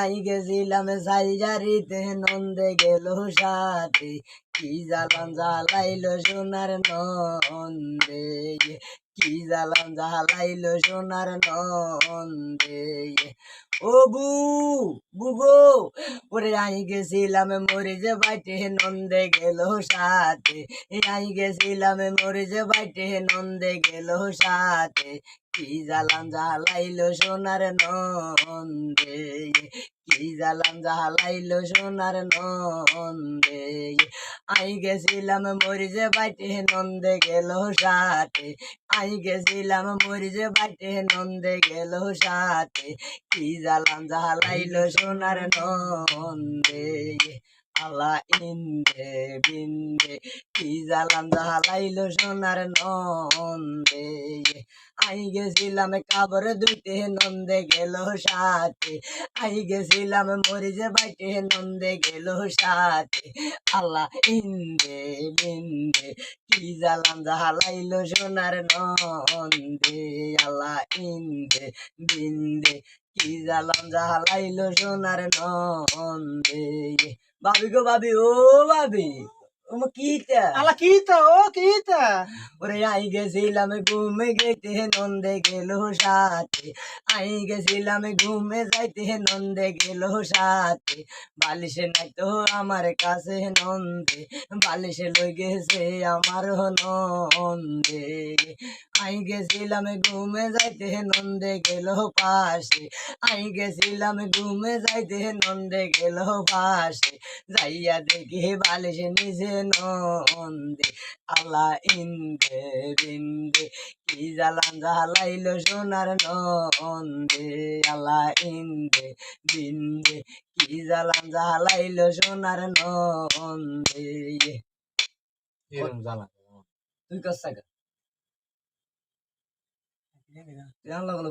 I গেছিলাম সাইজারিতে নন্দে গেল সাথে কি জ্বালান জ্বালাইলো সোনার নন্দে কি জ্বালান জ্বালাইলো সোনার নন্দে ও বুগো ওরে আই গেছিলাম মরে যে বাইটে নন্দে গেল সাথে আই গেছিলাম মরে যে বাইটে নন্দে গেল সাথে কি জ্বালান জ্বালাইলো সোনার নন্দে কি জ্বালান জ্বালাইলো সোনার নন্দে আই গেছিলাম মরে যে বাইটে নন্দে গেল সাথে আই গেছিলাম মরে যে বাইটে নন্দে গেল সাথে কি জ্বালান জ্বালাইলো সোনার নন্দে আল্লাহ ইন্দে বিন্দে কি জ্বালান জ্বালাইলো সোনার নন্দে আই গেছিলাম কাবর দুইতে নন্দে গেল সাথে আই গেছিলাম মরে যে বাইটে নন্দে গেল সাথে আল্লাহ ইন্দে বিন্দে কি জ্বালান জ্বালাইলো সোনার নন্দে আল্লাহ ইন্দে বিন্দে কি জ্বালান জ্বালাইলো সোনার নন্দে ভাবি গো ভাবি ও ভাবি কিটা আলা কিতা ও কিতা ওরে আই গেছিলাম ঘুমে গেতে নন্দে গেল সাথে আই গেছিলাম ঘুমে যাইতে নন্দে গেল সাথে বালিশে নাই তো আমার কাছে নন্দে বালিশে লই গেছে আমার নন্দে আই গেছিলাম ঘুমে যাইতে নন্দে গেল পাশে আই গেছিলাম ঘুমে যাইতে নন্দে গেল পাশে যাইয়া দেখি বালিশে নিজে নন্দে আল্লাহ ইন্দে বিন্দে কি জ্বালান জ্বালাইলো সোনার নন্দে আল্লাহ ইন্দে বিন্দে কি জ্বালান জ্বালাইলো সোনার নন্দে তুই কস